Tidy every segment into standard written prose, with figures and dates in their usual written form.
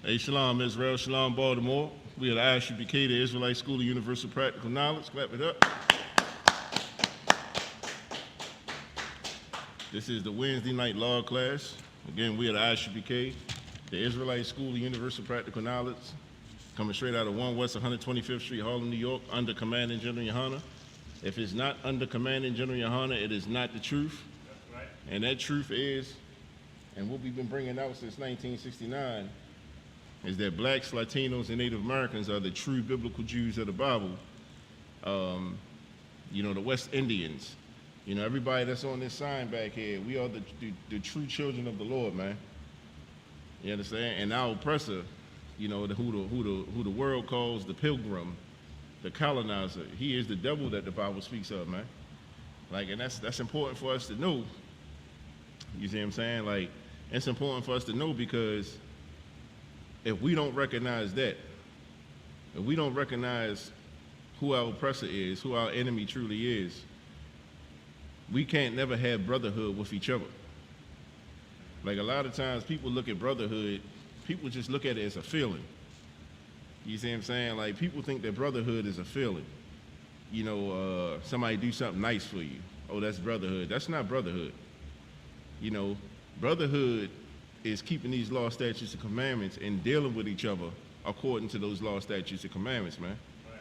Hey, Shalom, Israel. Shalom, Baltimore. We are the ISUPK, the Israelite School of Universal Practical Knowledge. Clap it up. This is the Wednesday night law class. Again, we are the ISUPK, the Israelite School of Universal Practical Knowledge, coming straight out of 1 West 125th Street, Harlem, New York, under Commanding General Yohana. If it's not under Commanding General Yohana, it is not the truth. That's right. And that truth is, and what we've been bringing out since 1969, is that blacks, Latinos, and Native Americans are the true biblical Jews of the Bible. The West Indians, everybody that's on this sign back here, we are the true children of the Lord, man. You understand? And our oppressor, who the world calls the pilgrim, the colonizer, he is the devil that the Bible speaks of, man. And that's important for us to know. You see what I'm saying? It's important for us to know, because if we don't recognize that, if we don't recognize who our oppressor is, who our enemy truly is, we can't never have brotherhood with each other. A lot of times people look at brotherhood, people just look at it as a feeling. You see what I'm saying? People think that brotherhood is a feeling. Somebody do something nice for you. Oh, that's brotherhood. That's not brotherhood. Brotherhood is keeping these law, statutes, and commandments and dealing with each other according to those law, statutes, and commandments, man. Right.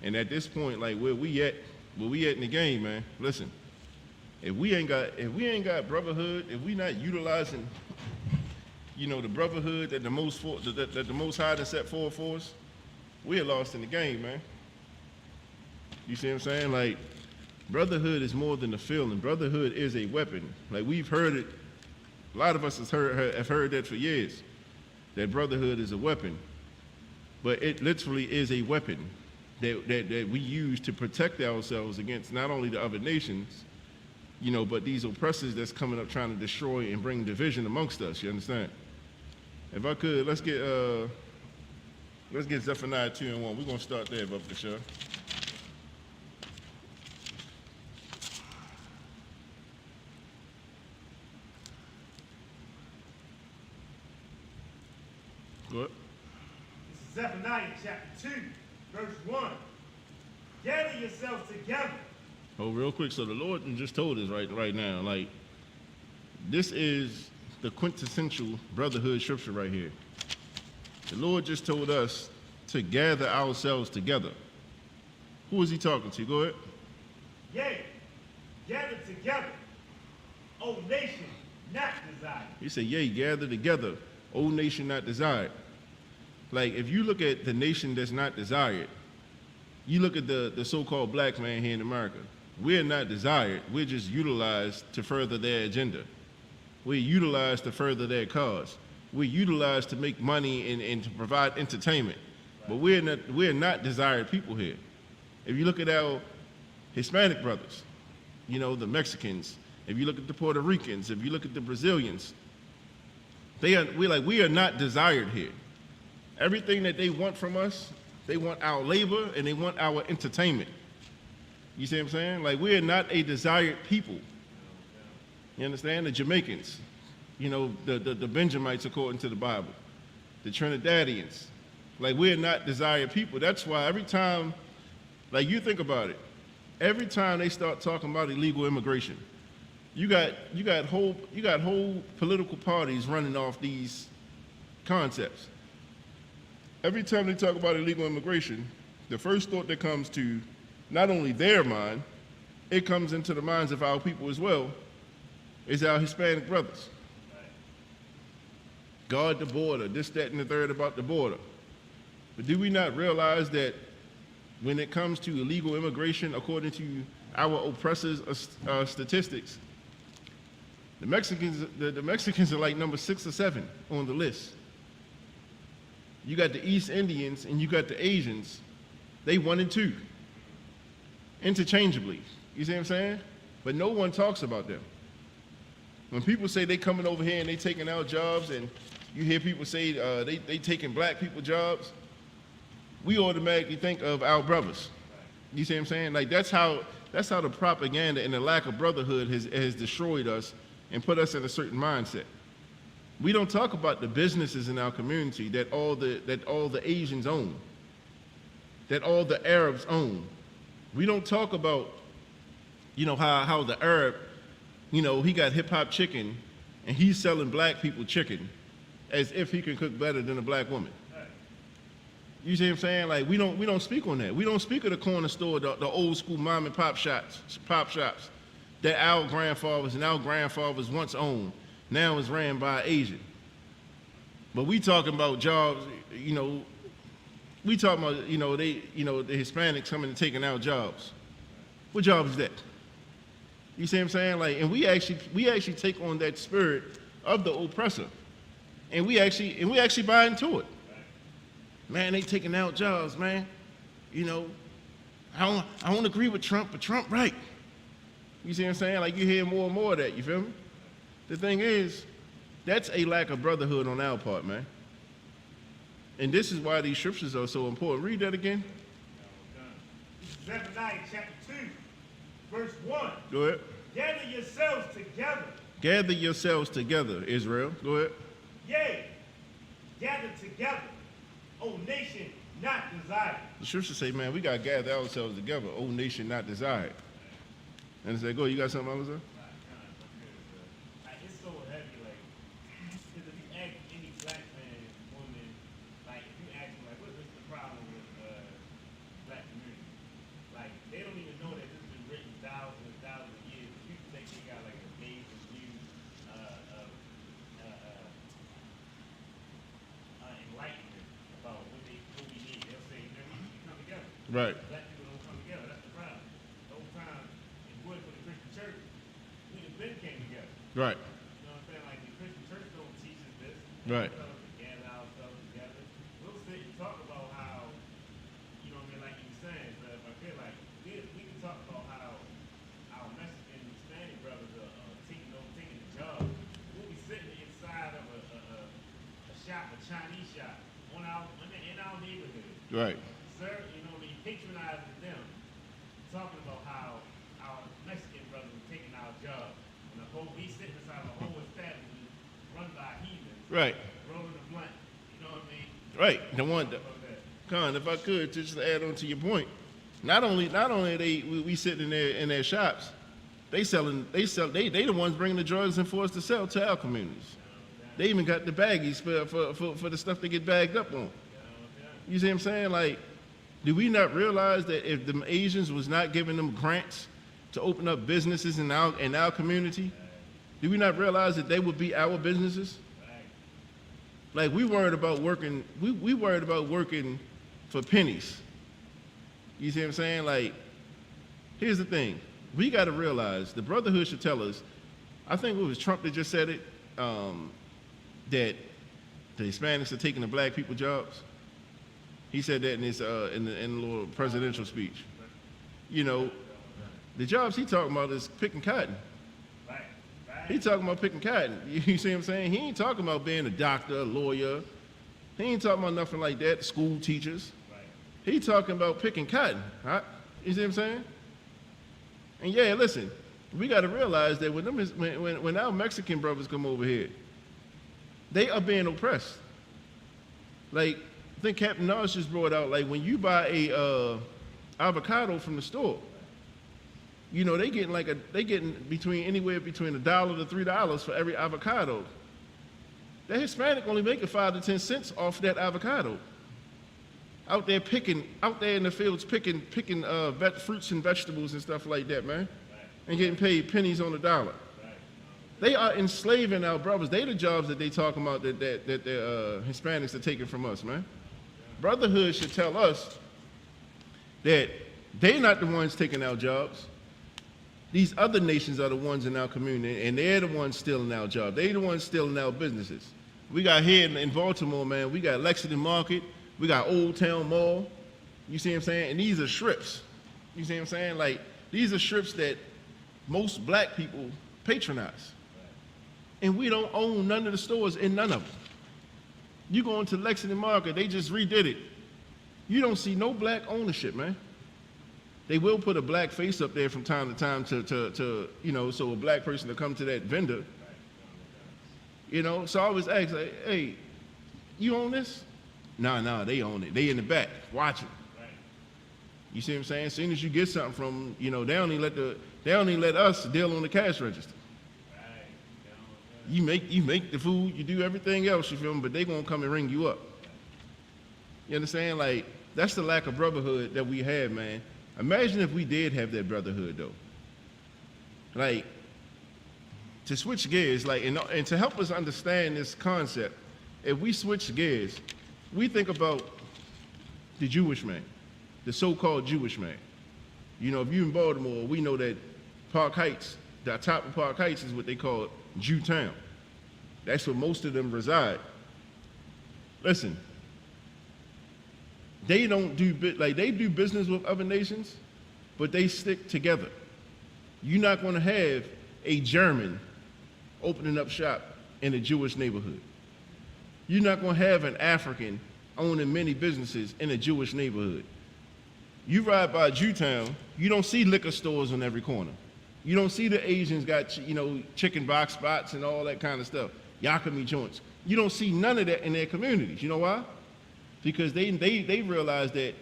And at this point, where we at in the game, man, listen, if we ain't got brotherhood, if we not utilizing, the brotherhood that the Most High has set forward for us, we're lost in the game, man. You see what I'm saying? Brotherhood is more than a feeling. Brotherhood is a weapon. We've heard it. A lot of us have heard that for years, that brotherhood is a weapon. But it literally is a weapon that we use to protect ourselves against not only the other nations, but these oppressors that's coming up trying to destroy and bring division amongst us, you understand? If I could, let's get Zephaniah 2:1. We're going to start there, Brother Kashar. Go ahead. This is Zephaniah chapter 2, verse 1. Gather yourselves together. Oh, real quick. So the Lord just told us right now, this is the quintessential brotherhood scripture right here. The Lord just told us to gather ourselves together. Who is he talking to? Go ahead. Yea, gather together, O nation not desired. He said, yea, gather together, O nation not desired. If you look at the nation that's not desired, you look at the so-called black man here in America. We're not desired. We're just utilized to further their agenda. We're utilized to further their cause. We're utilized to make money and to provide entertainment. But we're not desired people here. If you look at our Hispanic brothers, the Mexicans, if you look at the Puerto Ricans, if you look at the Brazilians, we are not desired here. Everything that they want from us, they want our labor and they want our entertainment. You see what I'm saying? We are not a desired people. You understand? The Jamaicans, the Benjamites according to the Bible, the Trinidadians, we're not desired people. That's why every time, you think about it, every time they start talking about illegal immigration, you got whole political parties running off these concepts. Every time they talk about illegal immigration, the first thought that comes to not only their mind, it comes into the minds of our people as well, is our Hispanic brothers. Guard the border, this, that, and the third about the border. But do we not realize that when it comes to illegal immigration, according to our oppressors' statistics, the Mexicans are number 6 or 7 on the list. You got the East Indians and you got the Asians. They 1 and 2, interchangeably. You see what I'm saying? But no one talks about them. When people say they coming over here and they taking our jobs, and you hear people say they taking black people jobs, we automatically think of our brothers. You see what I'm saying? That's how the propaganda and the lack of brotherhood has destroyed us and put us in a certain mindset. We don't talk about the businesses in our community that all the Asians own, that all the Arabs own. We don't talk about, how the Arab, he got hip hop chicken and he's selling black people chicken as if he can cook better than a black woman. You see what I'm saying? Like we don't speak on that. We don't speak of the corner store, the old school mom and pop shops that our grandfathers and our grandfathers once owned. Now is ran by Asian. But we talking about jobs, we talking about, the Hispanics coming and taking our jobs. What job is that? You see what I'm saying? Like, and we actually take on that spirit of the oppressor. And we actually buy into it. Man, they taking out jobs, man. I don't agree with Trump, but Trump right. You see what I'm saying? Like you hear more and more of that, you feel me? The thing is, that's a lack of brotherhood on our part, man. And this is why these scriptures are so important. Read that again. Zephaniah chapter 2, verse 1. Go ahead. Gather yourselves together. Gather yourselves together, Israel. Go ahead. Yea, gather together, O nation not desired. The scriptures say, man, we got to gather ourselves together, O nation not desired. And they say, go, you got something else to say? It's so heavy, like, because if you ask any black man, woman, like, if you ask them, like, what's the problem with black community? Like, they don't even know that this has been written thousands and thousands of years. People think they got, like, a amazing view of enlightenment about what we need. They'll say, man, we need to come together. Right. Black people don't come together. That's the problem. The whole time, it would for the Christian church, we have been came together. Right. You know what I'm saying? Like the Christian church don't teach us this. Right. Tell us to gather ourselves together. We'll sit and talk about how, like you were saying, but if I feel like we can talk about how our Mexican and Hispanic brothers are taking the job. We'll be sitting inside of a shop, a Chinese shop, in our neighborhood. Right. Sir, patronizing them, talking about how our Mexican brothers are taking our job. And we sitting inside a whole establishment run by heathens. Right. Rolling the blunt. You know what I mean? Right. The one, Con, if I could, just to add on to your point, not only are we sitting in their shops, they the ones bringing the drugs in for us to sell to our communities. They even got the baggies for the stuff they get bagged up on. You see what I'm saying? Like, do we not realize that if the Asians was not giving them grants to open up businesses in our community, do we not realize that they would be our businesses? Like we worried about working, we worried about working for pennies. You see what I'm saying? Like, here's the thing. We got to realize, the Brotherhood should tell us, I think it was Trump that just said it, that the Hispanics are taking the black people jobs. He said that in his in the little presidential speech. The jobs he talking about is picking cotton. He talking about picking cotton. You see what I'm saying? He ain't talking about being a doctor, a lawyer. He ain't talking about nothing like that, school teachers. He talking about picking cotton. Huh? You see what I'm saying? And yeah, listen, we got to realize that when our Mexican brothers come over here, they are being oppressed. Like, I think Captain Nars just brought out, like, when you buy a avocado from the store, they getting anywhere between $1 to $3 for every avocado. That Hispanic only making 5 to 10 cents off that avocado. Out there in the fields picking fruits and vegetables and stuff like that, man, and getting paid pennies on the dollar. They are enslaving our brothers. They the jobs that they talking about that the Hispanics are taking from us, man. Brotherhood should tell us that they're not the ones taking our jobs. These other nations are the ones in our community, and they're the ones stealing our jobs. They're the ones stealing our businesses. We got here in Baltimore, man, we got Lexington Market, we got Old Town Mall. You see what I'm saying? And these are strips. You see what I'm saying? Like, these are strips that most black people patronize. And we don't own none of the stores in none of them. You go into Lexington Market, they just redid it. You don't see no black ownership, man. They will put a black face up there from time to time to so a black person to come to that vendor. You know, so I always ask, like, hey, you own this? Nah, they own it. They in the back watching. Right. You see what I'm saying? As soon as you get something from 'em, you know, they don't even let us deal on the cash register. Right. You make the food, you do everything else, you feel me? But they gonna come and ring you up. You understand? Like, that's the lack of brotherhood that we have, man. Imagine if we did have that brotherhood, though. Like, to switch gears, like, and to help us understand this concept, if we switch gears, we think about the Jewish man, the so-called Jewish man. You know, if you're in Baltimore, we know that Park Heights, the top of Park Heights is what they call Jewtown. That's where most of them reside. Listen, they don't do, like, they do business with other nations, but they stick together. You're not going to have a German opening up shop in a Jewish neighborhood. You're not going to have an African owning many businesses in a Jewish neighborhood. You ride by Jewtown, you don't see liquor stores on every corner. You don't see the Asians got, you know, chicken box spots and all that kind of stuff, yakami joints. You don't see none of that in their communities. You know why? Because they realize that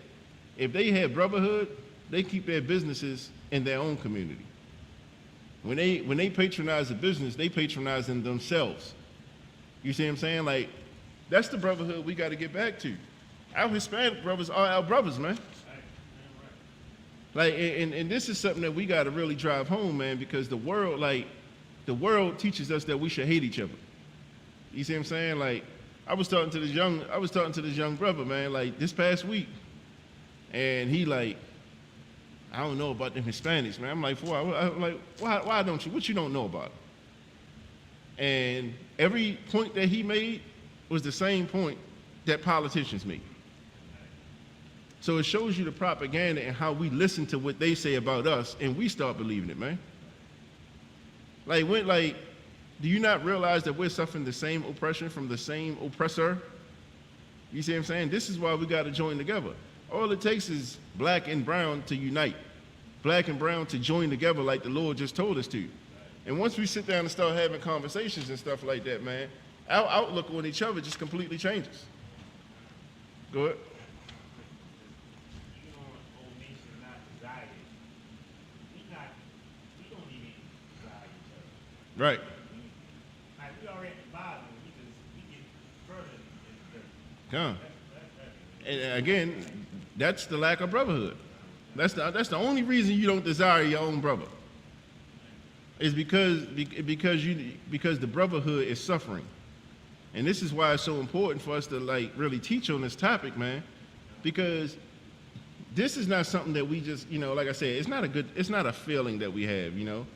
if they have brotherhood, they keep their businesses in their own community. When they patronize a business, they patronize them themselves. You see what I'm saying? Like, that's the brotherhood we got to get back to. Our Hispanic brothers are our brothers, man. Like, and this is something that we got to really drive home, man, because the world teaches us that we should hate each other. You see what I'm saying? Like, I was talking to this young brother, man, like this past week, and he like, I don't know about them Hispanics, man. I'm like, why don't you? What you don't know about it? And every point that he made was the same point that politicians make. So it shows you the propaganda and how we listen to what they say about us, and we start believing it, man. Do you not realize that we're suffering the same oppression from the same oppressor? You see what I'm saying? This is why we got to join together. All it takes is black and brown to unite, black and brown to join together like the Lord just told us to. And once we sit down and start having conversations and stuff like that, man, our outlook on each other just completely changes. Go ahead. Even on old nation not desired, we don't even desire each other. Right. Like, we already at the bottom, we get further in the Come. And again, that's the lack of brotherhood. That's the only reason you don't desire your own brother. Is because the brotherhood is suffering. And this is why it's so important for us to like really teach on this topic, man. Because this is not something that we just, you know, like I said, it's not a feeling that we have, you know.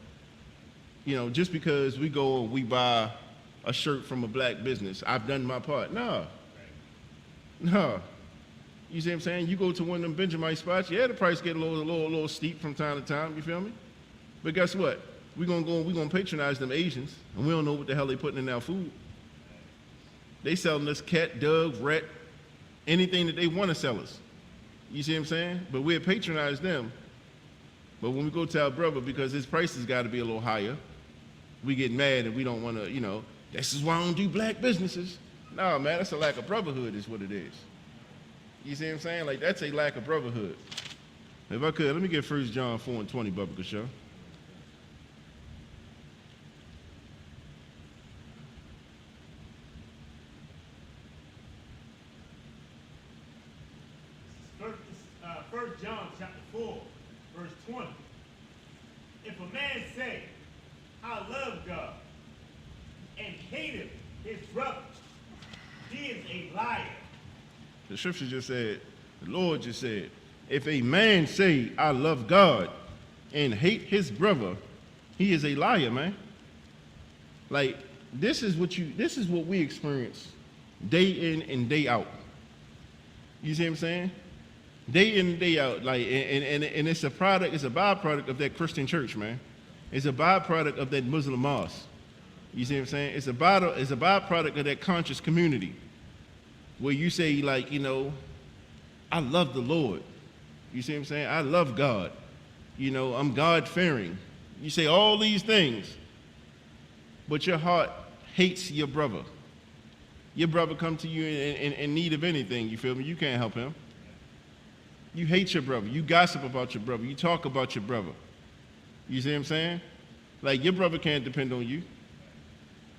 You know, just because we go and we buy a shirt from a black business, I've done my part. No. You see what I'm saying? You go to one of them Benjamin spots, yeah, the price get a little steep from time to time, you feel me? But guess what? We're gonna patronize them Asians, and we don't know what the hell they putting in our food. They selling us cat, dog, rat, anything that they want to sell us. You see what I'm saying? But we'll patronize them. But when we go to our brother, because his prices got to be a little higher, we get mad and we don't want to, you know, this is why I don't do black businesses. No, man, that's a lack of brotherhood is what it is. You see what I'm saying? Like, that's a lack of brotherhood. If I could, let me get 1 John 4:20, Bubba Show. First John chapter 4, verse 20. If a man say, I love God, and hateth his brother, he is a liar. The scripture just said, the Lord just said, if a man say, I love God, and hate his brother, he is a liar, man. Like, this is what we experience day in and day out. You see what I'm saying? Day in and day out, like, and it's a byproduct of that Christian church, man. It's a byproduct of that Muslim mosque. You see what I'm saying? It's a byproduct of that conscious community, where you say, like, you know, I love the Lord. You see what I'm saying? I love God. You know, I'm God-fearing. You say all these things, but your heart hates your brother. Your brother come to you in need of anything, you feel me? You can't help him. You hate your brother. You gossip about your brother. You talk about your brother. You see what I'm saying? Like, your brother can't depend on you,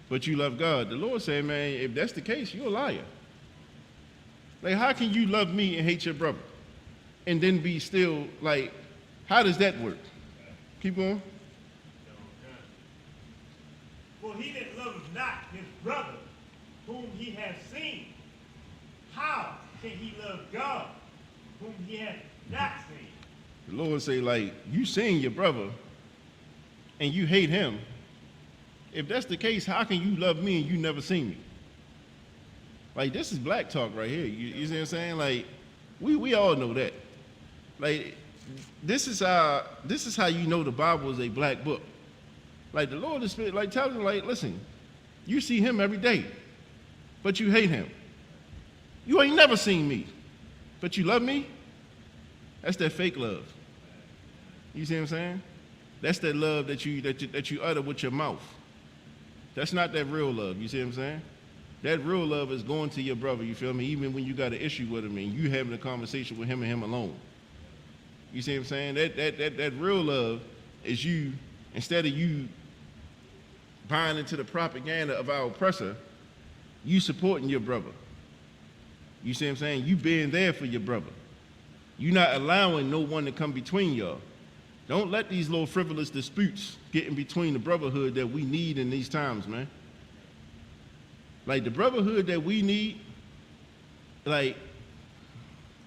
but you love God. The Lord said, man, if that's the case, you're a liar. Like, how can you love me and hate your brother? And then be still, like, how does that work? Keep going. For he that loveth not his brother, whom he hath seen, how can he love God, whom he hath not seen? The Lord say, like, you seen your brother and you hate him. If that's the case, how can you love me and you never seen me? Like, this is black talk right here. You see what I'm saying? Like, we all know that. Like, this is how you know the Bible is a black book. Like, the Lord is like telling you, like, listen, you see him every day, but you hate him. You ain't never seen me, but you love me. That's that fake love. You see what I'm saying? That's that love that you utter with your mouth. That's not that real love. You see what I'm saying? That real love is going to your brother, you feel me? Even when you got an issue with him and you having a conversation with him and him alone. You see what I'm saying? That real love is you, instead of you buying into the propaganda of our oppressor, you supporting your brother. You see what I'm saying? You being there for your brother. You not allowing no one to come between y'all. Don't let these little frivolous disputes get in between the brotherhood that we need in these times, man. Like, the brotherhood that we need, like,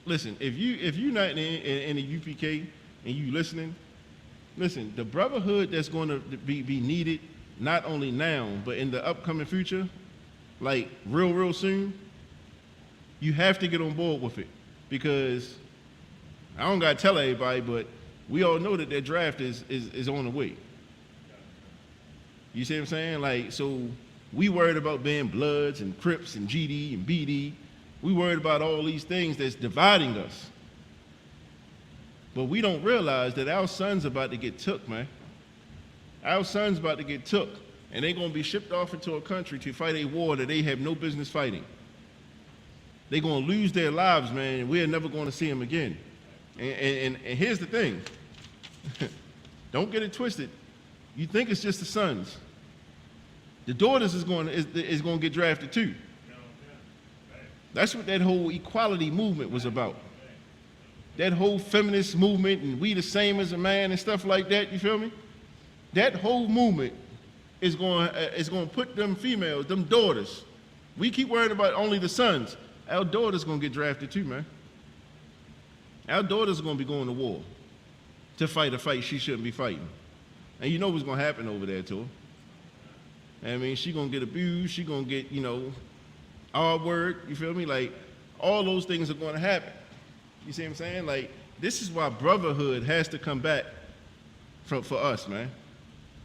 listen, if you're not in the UPK and you listening, listen, the brotherhood that's going to be needed not only now, but in the upcoming future, like real soon, you have to get on board with it. Because I don't got to tell everybody, but we all know that draft is on the way. You see what I'm saying? Like, so we worried about being Bloods and Crips and GD and BD. We worried about all these things that's dividing us. But we don't realize that our sons about to get took, man. Our sons about to get took, and they're going to be shipped off into a country to fight a war that they have no business fighting. They're going to lose their lives, man, and we're never going to see them again. And here's the thing. Don't get it twisted. You think it's just the sons. The daughters is going to get drafted too. That's what that whole equality movement was about. That whole feminist movement and we the same as a man and stuff like that, you feel me? That whole movement is going to put them females, them daughters. We keep worrying about only the sons. Our daughters going to get drafted too, man. Our daughters are going to be going to war to fight a fight she shouldn't be fighting. And you know what's going to happen over there to her. I mean, she going to get abused. She going to get, hard word. You feel me? Like, all those things are going to happen. You see what I'm saying? Like, this is why brotherhood has to come back for us, man.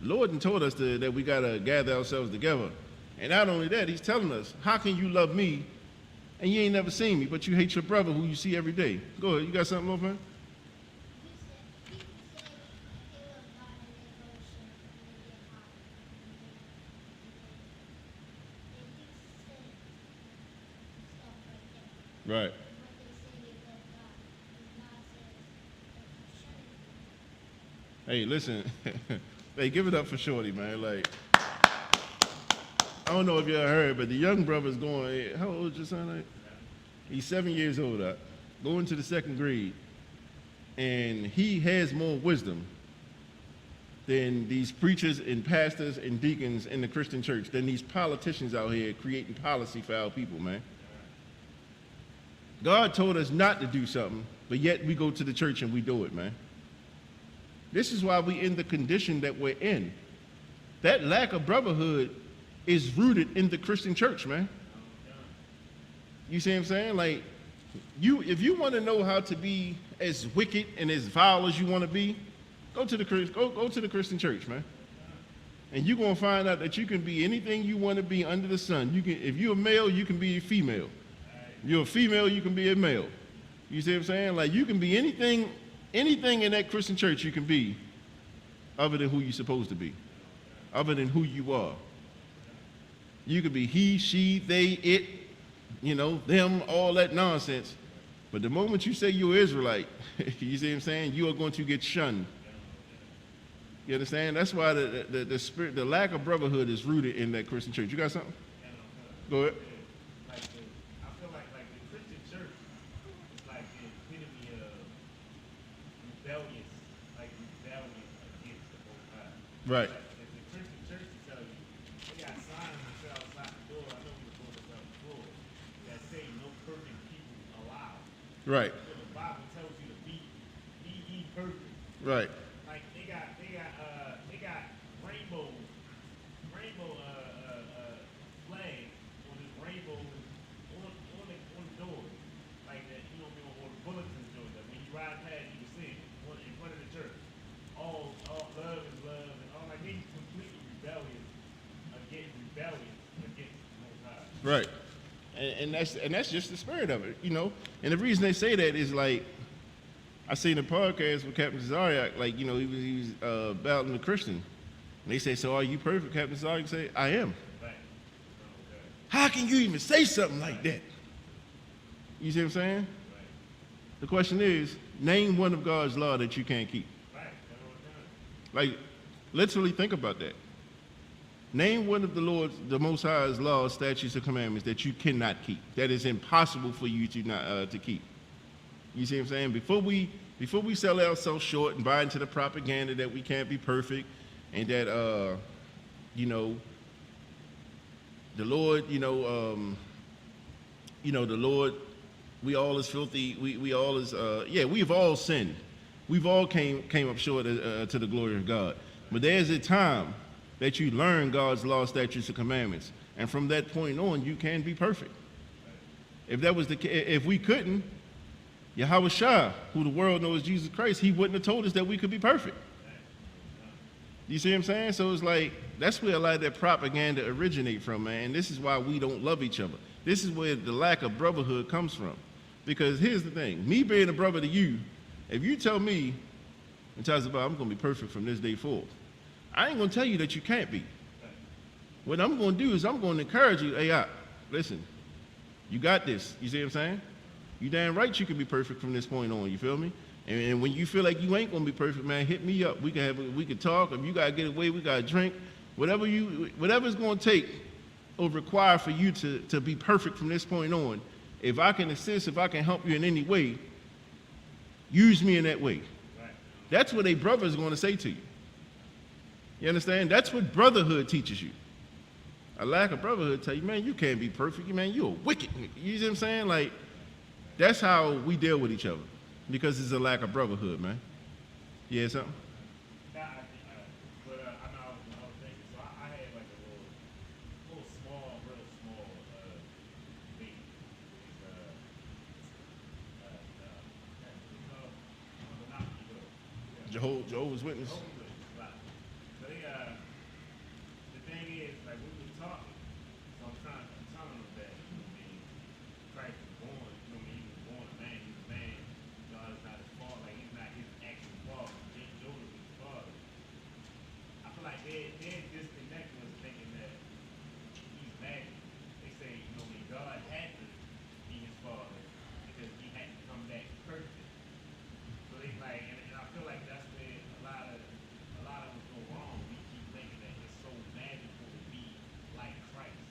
The Lord done told us that we got to gather ourselves together. And not only that, he's telling us, how can you love me and you ain't never seen me, but you hate your brother who you see every day? Go ahead. You got something, little man? Right. Hey, listen. Hey, give it up for Shorty, man. Like, I don't know if y'all heard, but the young brother's going, hey, how old is your son? Like? He's 7 years old, going to the 2nd grade. And he has more wisdom than these preachers and pastors and deacons in the Christian church, than these politicians out here creating policy for our people, man. God told us not to do something, but yet we go to the church and we do it, man. This is why we in the condition that we're in. That lack of brotherhood is rooted in the Christian church, man. You see what I'm saying? Like, if you want to know how to be as wicked and as vile as you want to be, go to the Christian church, man. And you're going to find out that you can be anything you want to be under the sun. If you're a male, you can be a female. If you're a female, you can be a male. You see what I'm saying? Like, you can be anything in that Christian church you can be, other than who you're supposed to be, other than who you are. You could be he, she, they, it, them, all that nonsense. But the moment you say you're Israelite, you see what I'm saying? You are going to get shunned. You understand? That's why the spirit, the lack of brotherhood is rooted in that Christian church. You got something? Go ahead. Like I feel like the Christian church is like the epitome of rebellious, against the Most High. Right. Like, if the Christian church will tell you, they got signs that say outside the door. I know we were talking about before that say no perfect people allowed. Right. So the Bible tells you to be ye perfect. Right. Like they got rainbow flag on this rainbow on the door, like that. You know, on the bulletin door that when you ride past, you can see it in front of the church. All love is love, and all like they completely rebellious against the Most High. Right. And that's just the spirit of it, And the reason they say that is like, I seen a podcast with Captain Zariak, like, he was battling the Christian. And they say, so are you perfect, Captain Zariak? Say, I am. Right. How can you even say something like that? You see what I'm saying? Right. The question is, name one of God's law that you can't keep. Right. That's what I'm saying. Like, literally think about that. Name one of the Most High's laws, statutes, or commandments that you cannot keep. That is impossible for you to keep. You see what I'm saying? Before we sell ourselves short and buy into the propaganda that we can't be perfect, and that the Lord, the Lord, we all is filthy. We all is we've all sinned. We've all came up short to the glory of God. But there's a time that you learn God's law, statutes, and commandments, and from that point on, you can be perfect. If that was if we couldn't, Yahweh Shah, who the world knows Jesus Christ, he wouldn't have told us that we could be perfect. You see what I'm saying? So it's like, that's where a lot of that propaganda originate from, man. And this is why we don't love each other. This is where the lack of brotherhood comes from. Because here's the thing, me being a brother to you, if you tell me, and tells about I'm going to be perfect from this day forth, I ain't going to tell you that you can't be. What I'm going to do is I'm going to encourage you, hey, listen, you got this. You see what I'm saying? You damn right you can be perfect from this point on, you feel me? And when you feel like you ain't gonna be perfect, man, hit me up. We can talk. If you gotta get away, we gotta drink. Whatever it's gonna take or require for you to be perfect from this point on. If I can assist, if I can help you in any way, use me in that way. Right. That's what a brother is gonna say to you. You understand? That's what brotherhood teaches you. A lack of brotherhood tell you, man, you can't be perfect. Man, you're a wicked nigga. You see what I'm saying? Like, that's how we deal with each other. Because it's a lack of brotherhood, man. You had something? Nah, but I know I was thinking. So I had like a real small thing. Jehovah's Witness. So they, the thing is, like we were talking, so I'm telling them that, Christ was born, he was born a man, he's a man. God is not his father, like he's not his actual father. Joseph is his father. I feel like they're disconnected with thinking that he's magic. They say, God had to be his father because he had to come back perfect. So they like, and I feel like that's where a lot of us go wrong. We keep thinking that it's so magical to be like Christ. It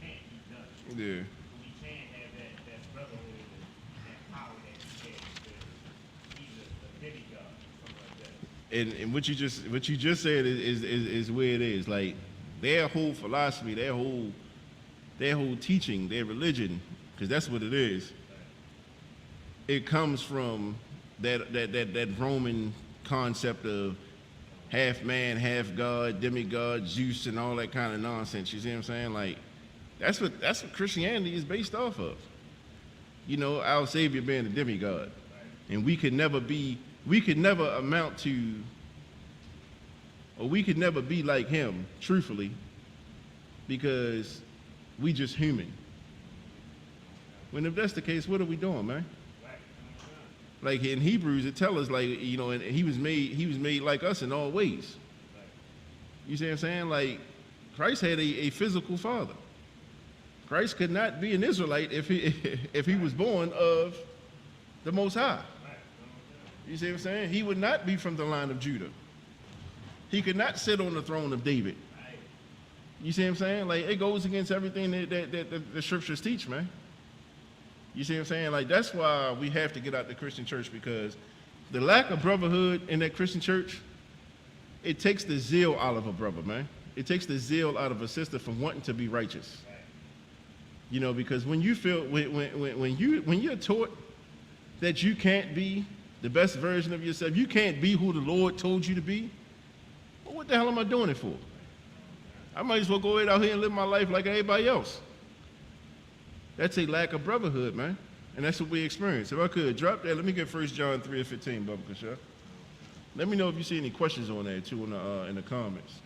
can't be done. Yeah. But we can have that brotherhood and that power that he has. He's a demigod, something like that. And what you just said is where it is. Like, their whole philosophy, their whole teaching, their religion, because that's what it is. It comes from that Roman concept of half man, half God, demigod, Zeus, and all that kind of nonsense. You see what I'm saying? Like, that's what Christianity is based off of. Our Savior being a demigod, and we could never amount to, or we could never be like him, truthfully, because we just human. When if that's the case, what are we doing, man? Like in Hebrews, it tells us, like, and he was made like us in all ways. You see what I'm saying? Like, Christ had a physical father. Christ could not be an Israelite if he was born of the Most High. You see what I'm saying? He would not be from the line of Judah. He could not sit on the throne of David. You see what I'm saying? Like, it goes against everything that the scriptures teach, man. You see what I'm saying? Like, that's why we have to get out the Christian church, because the lack of brotherhood in that Christian church, it takes the zeal out of a brother, man. It takes the zeal out of a sister from wanting to be righteous. You know, because when you feel, when you're taught that you can't be the best version of yourself, you can't be who the Lord told you to be, well, what the hell am I doing it for? I might as well go out here and live my life like everybody else. That's a lack of brotherhood, man. And that's what we experience. If I could, drop that. Let me get 1 John 3:15, Bubba Kasha. Let me know if you see any questions on that, too, in the comments.